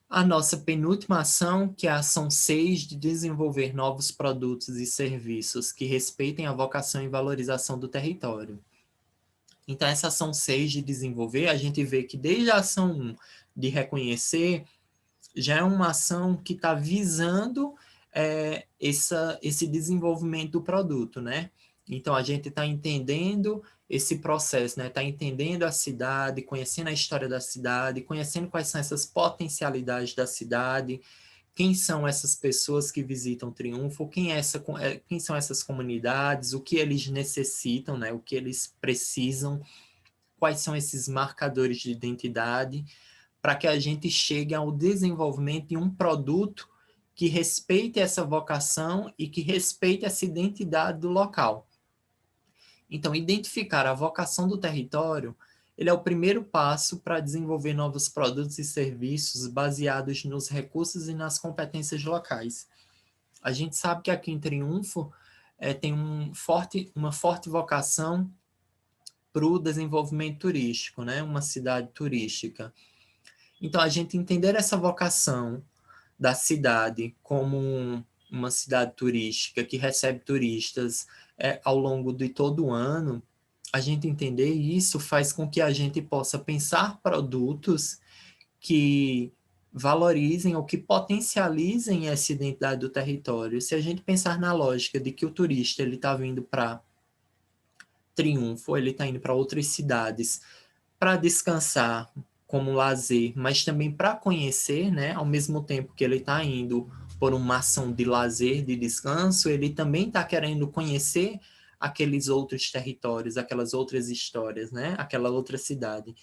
A nossa penúltima ação, que é a ação 6, de desenvolver novos produtos e serviços que respeitem a vocação e valorização do território. Então, essa ação 6 de desenvolver, a gente vê que desde a ação 1 de reconhecer, já é uma ação que está visando esse desenvolvimento do produto, né? Então, a gente está entendendo esse processo, né? Está entendendo a cidade, conhecendo a história da cidade, conhecendo quais são essas potencialidades da cidade, quem são essas pessoas que visitam Triunfo, quem são essas comunidades, o que eles necessitam, né? O que eles precisam, quais são esses marcadores de identidade, para que a gente chegue ao desenvolvimento de um produto que respeite essa vocação e que respeite essa identidade do local. Então, identificar a vocação do território, ele é o primeiro passo para desenvolver novos produtos e serviços baseados nos recursos e nas competências locais. A gente sabe que aqui em Triunfo tem uma forte vocação para o desenvolvimento turístico, né? Uma cidade turística. Então, a gente entender essa vocação da cidade como uma cidade turística que recebe turistas ao longo de todo o ano, a gente entender isso faz com que a gente possa pensar produtos que valorizem ou que potencializem essa identidade do território. Se a gente pensar na lógica de que o turista ele está vindo para Triunfo, ele está indo para outras cidades para descansar como lazer, mas também para conhecer, né? Ao mesmo tempo que ele está indo por uma ação de lazer, de descanso, ele também está querendo conhecer aqueles outros territórios, aquelas outras histórias, né? Aquela outra cidade.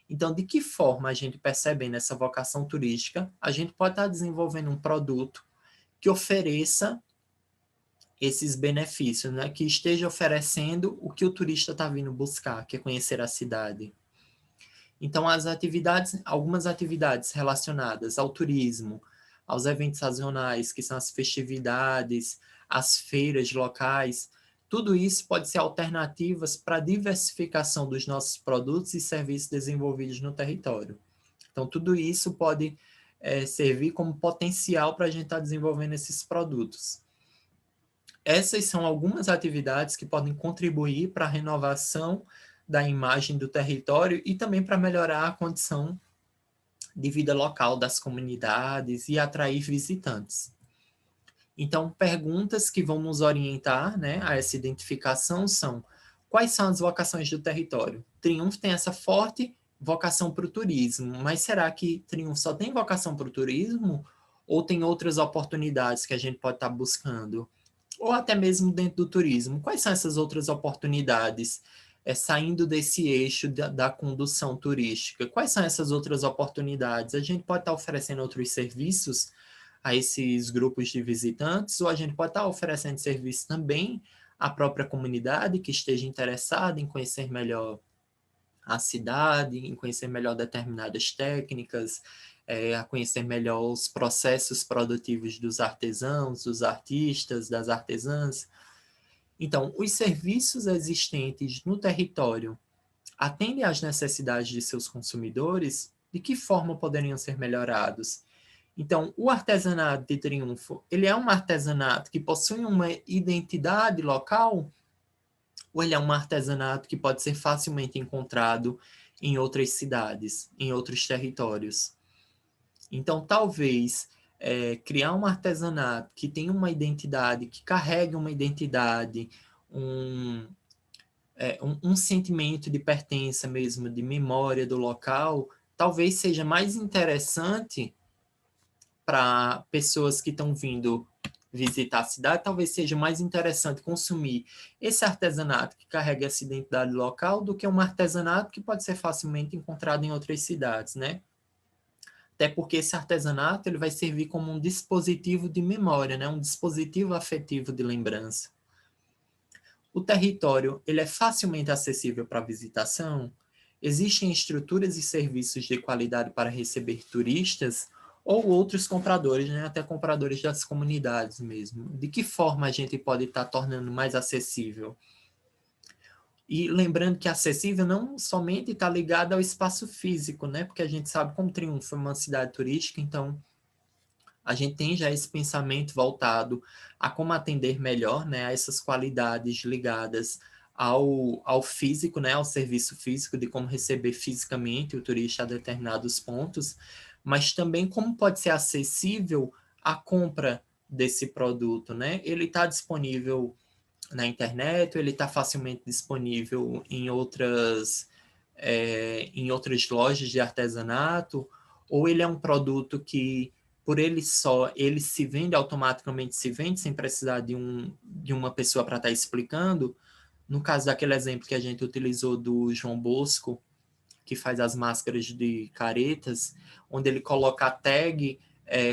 Então, de que forma a gente percebendo essa vocação turística, a gente pode estar desenvolvendo um produto que ofereça esses benefícios, né? Que esteja oferecendo o que o turista está vindo buscar, que é conhecer a cidade. Então, algumas atividades relacionadas ao turismo, aos eventos sazonais, que são as festividades, as feiras locais, tudo isso pode ser alternativas para a diversificação dos nossos produtos e serviços desenvolvidos no território. Então, tudo isso pode servir como potencial para a gente estar desenvolvendo esses produtos. Essas são algumas atividades que podem contribuir para a renovação da imagem do território e também para melhorar a condição de vida local das comunidades e atrair visitantes. Então, perguntas que vão nos orientar, né, a essa identificação são: quais são as vocações do território? Triunfo tem essa forte vocação para o turismo, mas será que Triunfo só tem vocação para o turismo? Ou tem outras oportunidades que a gente pode estar buscando? Ou até mesmo dentro do turismo, quais são essas outras oportunidades, saindo desse eixo da condução turística? Quais são essas outras oportunidades? A gente pode estar oferecendo outros serviços a esses grupos de visitantes, ou a gente pode estar oferecendo serviço também à própria comunidade que esteja interessada em conhecer melhor a cidade, em conhecer melhor determinadas técnicas, a conhecer melhor os processos produtivos dos artesãos, dos artistas, das artesãs. Então, os serviços existentes no território atendem às necessidades de seus consumidores? De que forma poderiam ser melhorados? Então, o artesanato de Triunfo, ele é um artesanato que possui uma identidade local? Ou ele é um artesanato que pode ser facilmente encontrado em outras cidades, em outros territórios? Então, talvez criar um artesanato que tenha uma identidade, que carregue uma identidade, um sentimento de pertença mesmo, de memória do local, talvez seja mais interessante para pessoas que estão vindo visitar a cidade, talvez seja mais interessante consumir esse artesanato que carrega essa identidade local do que um artesanato que pode ser facilmente encontrado em outras cidades, né? Até porque esse artesanato ele vai servir como um dispositivo de memória, né? Um dispositivo afetivo de lembrança. O território ele é facilmente acessível para visitação? Existem estruturas e serviços de qualidade para receber turistas ou outros compradores, né? Até compradores das comunidades mesmo. De que forma a gente pode estar tornando mais acessível? E lembrando que acessível não somente está ligado ao espaço físico, né? Porque a gente sabe como Triunfo é uma cidade turística, então a gente tem já esse pensamento voltado a como atender melhor, né, a essas qualidades ligadas ao físico, né, ao serviço físico, de como receber fisicamente o turista a determinados pontos, mas também como pode ser acessível a compra desse produto, né? Ele está disponível na internet, ele está facilmente disponível em outras lojas de artesanato, ou ele é um produto que por ele só, ele se vende automaticamente, se vende sem precisar de uma pessoa para estar explicando. No caso daquele exemplo que a gente utilizou do João Bosco, que faz as máscaras de caretas, onde ele coloca a tag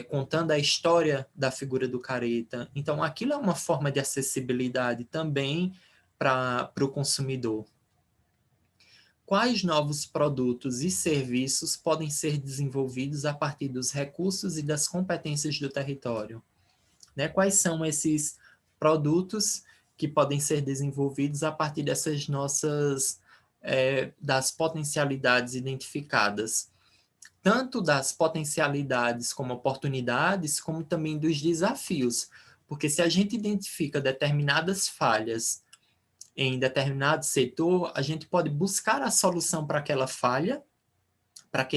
contando a história da figura do careta. Então, aquilo é uma forma de acessibilidade também para o consumidor. Quais novos produtos e serviços podem ser desenvolvidos a partir dos recursos e das competências do território? Né? Quais são esses produtos que podem ser desenvolvidos a partir dessas das potencialidades identificadas? Tanto das potencialidades como oportunidades, como também dos desafios. Porque se a gente identifica determinadas falhas em determinado setor, a gente pode buscar a solução para aquela falha, para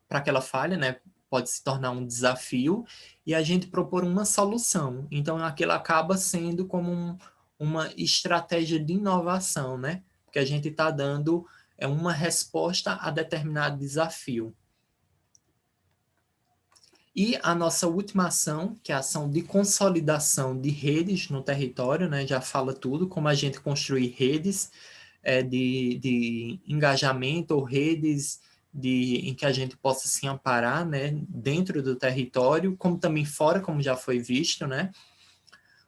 aquela falha, né? Pode se tornar um desafio, e a gente propor uma solução. Então, aquilo acaba sendo como uma estratégia de inovação, né? Porque a gente está dando uma resposta a determinado desafio. E a nossa última ação, que é a ação de consolidação de redes no território, né? Já fala tudo, como a gente construir redes de engajamento ou redes em que a gente possa se amparar, né, dentro do território, como também fora, como já foi visto, né?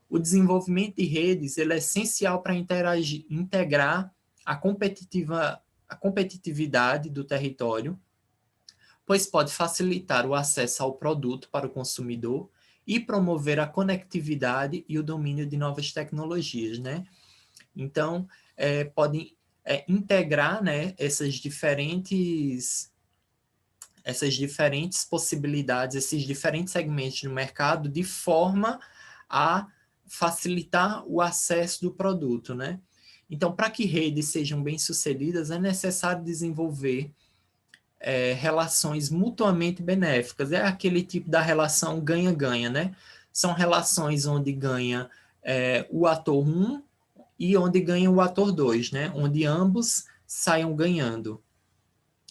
O desenvolvimento de redes ele é essencial para integrar a competitividade do território, pois pode facilitar o acesso ao produto para o consumidor e promover a conectividade e o domínio de novas tecnologias, né? Então, podem integrar, né, essas diferentes possibilidades, esses diferentes segmentos do mercado, de forma a facilitar o acesso do produto, né? Então, para que redes sejam bem-sucedidas, é necessário desenvolver relações mutuamente benéficas. É aquele tipo da relação ganha-ganha, né? São relações onde ganha o ator 1 e onde ganha o ator 2, né? Onde ambos saiam ganhando.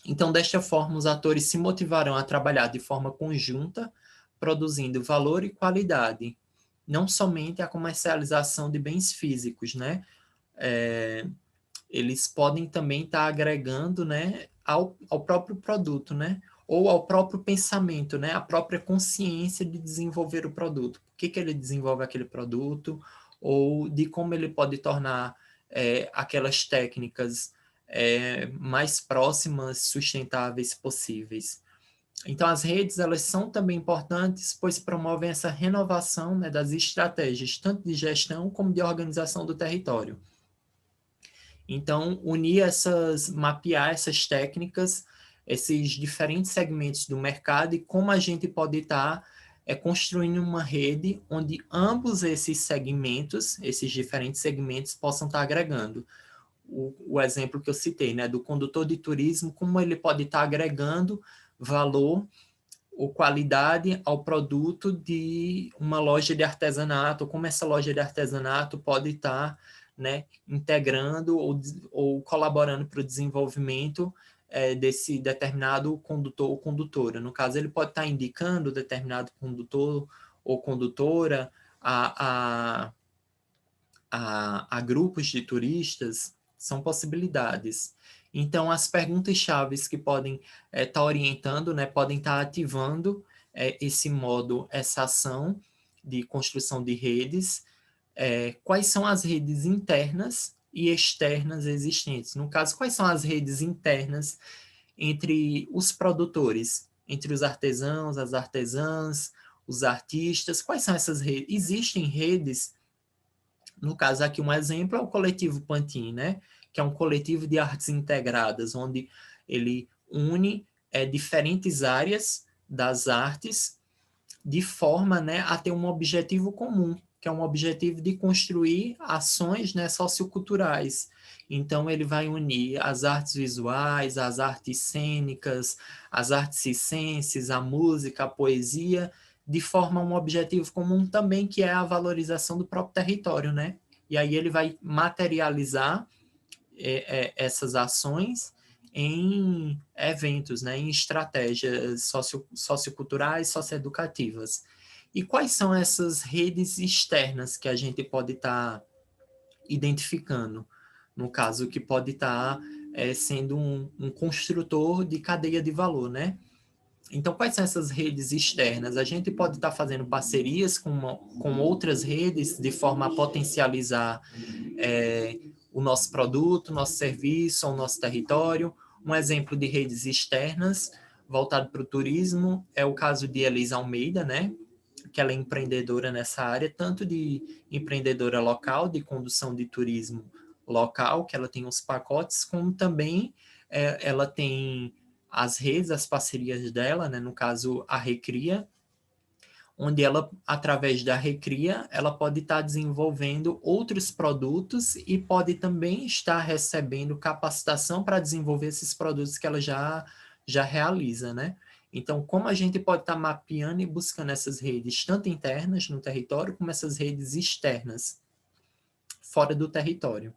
Então, desta forma, os atores se motivarão a trabalhar de forma conjunta, produzindo valor e qualidade, não somente a comercialização de bens físicos, né? Eles podem também estar agregando, né, ao próprio produto, né? Ou ao próprio pensamento, né? A própria consciência de desenvolver o produto. Por que ele desenvolve aquele produto? Ou de como ele pode tornar aquelas técnicas mais próximas, sustentáveis possíveis. Então, as redes elas são também importantes, pois promovem essa renovação, né, das estratégias, tanto de gestão como de organização do território. Então, mapear essas técnicas, esses diferentes segmentos do mercado e como a gente pode estar construindo uma rede onde ambos esses diferentes segmentos, possam estar agregando. O exemplo que eu citei, né, do condutor de turismo, como ele pode estar agregando valor ou qualidade ao produto de uma loja de artesanato, como essa loja de artesanato pode estar, né, integrando ou colaborando para o desenvolvimento desse determinado condutor ou condutora. No caso, ele pode estar indicando determinado condutor ou condutora a grupos de turistas, são possibilidades. Então, as perguntas-chave que podem estar orientando, né, podem estar ativando esse modo, essa ação de construção de redes. Quais são as redes internas e externas existentes? No caso, quais são as redes internas entre os produtores, entre os artesãos, as artesãs, os artistas? Quais são essas redes? Existem redes. No caso aqui, um exemplo é o coletivo Pantin, né? Que é um coletivo de artes integradas, onde ele une diferentes áreas das artes de forma, né, a ter um objetivo comum, que é um objetivo de construir ações, né, socioculturais. Então, ele vai unir as artes visuais, as artes cênicas, as artes circenses, a música, a poesia, de forma a um objetivo comum também, que é a valorização do próprio território, né? E aí ele vai materializar essas ações em eventos, né, em estratégias socioculturais, socioeducativas. E quais são essas redes externas que a gente pode estar identificando? No caso, que pode estar sendo um construtor de cadeia de valor, né? Então, quais são essas redes externas? A gente pode estar fazendo parcerias com outras redes de forma a potencializar o nosso produto, nosso serviço, o nosso território. Um exemplo de redes externas voltado para o turismo é o caso de Elisa Almeida, né? Que ela é empreendedora nessa área, tanto de empreendedora local, de condução de turismo local, que ela tem os pacotes, como também ela tem as redes, as parcerias dela, né? No caso, a Recria, onde ela, através da Recria, ela pode estar desenvolvendo outros produtos e pode também estar recebendo capacitação para desenvolver esses produtos que ela já realiza, né? Então, como a gente pode estar mapeando e buscando essas redes, tanto internas no território, como essas redes externas, fora do território?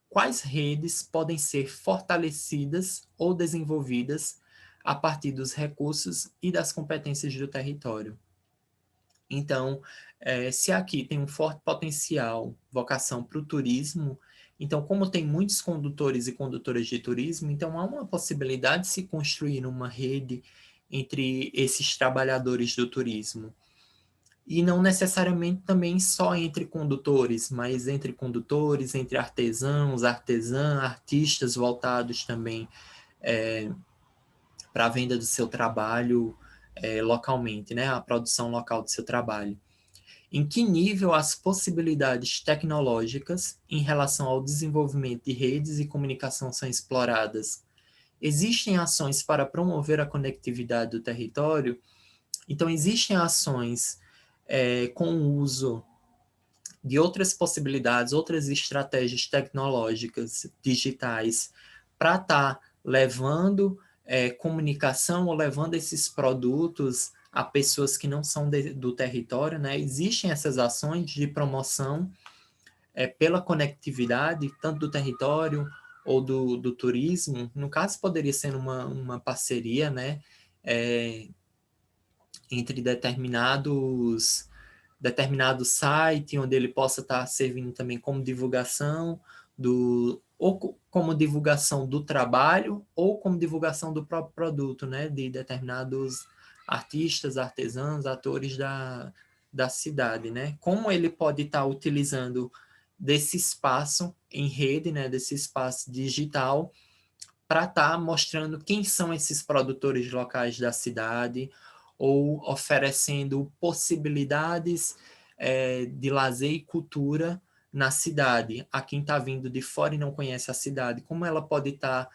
Quais redes podem ser fortalecidas ou desenvolvidas a partir dos recursos e das competências do território? Então, se aqui tem um forte potencial, vocação para o turismo, Então, como tem muitos condutores e condutoras de turismo, então há uma possibilidade de se construir uma rede entre esses trabalhadores do turismo. E não necessariamente também só entre condutores, mas entre condutores, entre artesãos, artesãs, artistas voltados também para a venda do seu trabalho localmente, né? A produção local do seu trabalho. Em que nível as possibilidades tecnológicas em relação ao desenvolvimento de redes e comunicação são exploradas? Existem ações para promover a conectividade do território? Então, existem ações com o uso de outras possibilidades, outras estratégias tecnológicas digitais para estar levando comunicação ou levando esses produtos a pessoas que não são do território, né? Existem essas ações de promoção pela conectividade, tanto do território ou do turismo. No caso, poderia ser uma parceria, né? Entre determinado site, onde ele possa estar servindo também como divulgação ou como divulgação do trabalho, ou como divulgação do próprio produto, né, de determinados artistas, artesãos, atores da cidade, né? Como ele pode estar utilizando desse espaço em rede, né, desse espaço digital, para estar mostrando quem são esses produtores locais da cidade, ou oferecendo possibilidades de lazer e cultura na cidade. A quem está vindo de fora e não conhece a cidade, como ela pode estar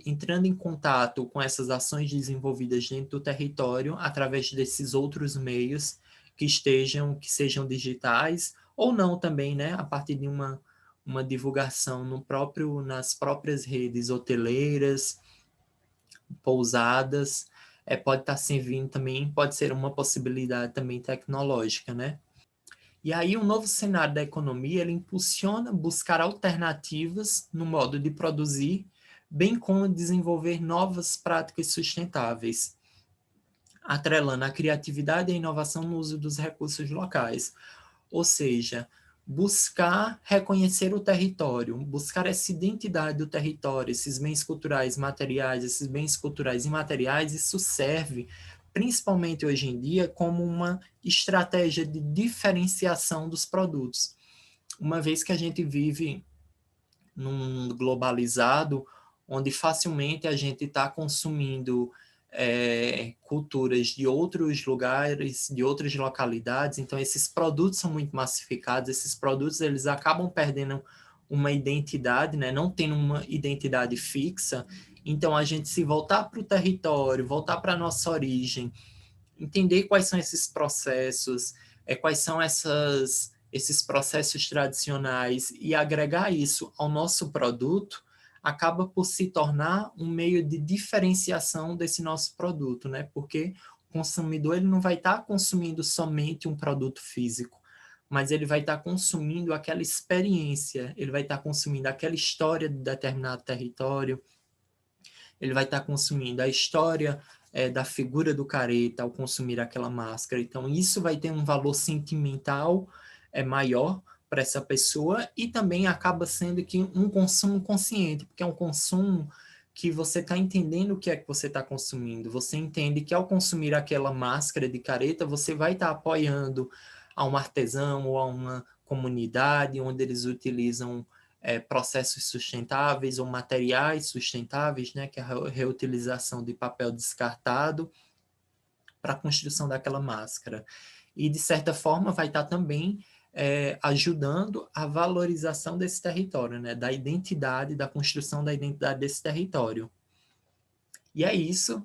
entrando em contato com essas ações desenvolvidas dentro do território através desses outros meios que sejam digitais ou não também, né, a partir de uma divulgação nas próprias redes hoteleiras, pousadas, pode estar servindo também, pode ser uma possibilidade também tecnológica, né? E aí, o novo cenário da economia, ele impulsiona buscar alternativas no modo de produzir, bem como desenvolver novas práticas sustentáveis, atrelando a criatividade e a inovação no uso dos recursos locais. Ou seja, buscar reconhecer o território, buscar essa identidade do território, esses bens culturais materiais, esses bens culturais imateriais, isso serve, principalmente hoje em dia, como uma estratégia de diferenciação dos produtos. Uma vez que a gente vive num mundo globalizado, onde facilmente a gente está consumindo culturas de outros lugares, de outras localidades, então esses produtos são muito massificados, esses produtos eles acabam perdendo uma identidade, né? Não tendo uma identidade fixa, então a gente se voltar para o território, voltar para a nossa origem, entender quais são esses processos, quais são esses processos tradicionais e agregar isso ao nosso produto, acaba por se tornar um meio de diferenciação desse nosso produto, né? Porque o consumidor ele não vai estar consumindo somente um produto físico, mas ele vai estar consumindo aquela experiência, ele vai estar consumindo aquela história de determinado território, ele vai estar consumindo a história da figura do careta ao consumir aquela máscara. Então, isso vai ter um valor sentimental maior para essa pessoa e também acaba sendo que um consumo consciente, porque é um consumo que você está entendendo o que é que você está consumindo. Você entende que ao consumir aquela máscara de careta, você vai estar apoiando a um artesão ou a uma comunidade onde eles utilizam processos sustentáveis ou materiais sustentáveis, né, que é a reutilização de papel descartado para a construção daquela máscara. E, de certa forma, vai estar também ajudando a valorização desse território, né, da identidade, da construção da identidade desse território. E é isso.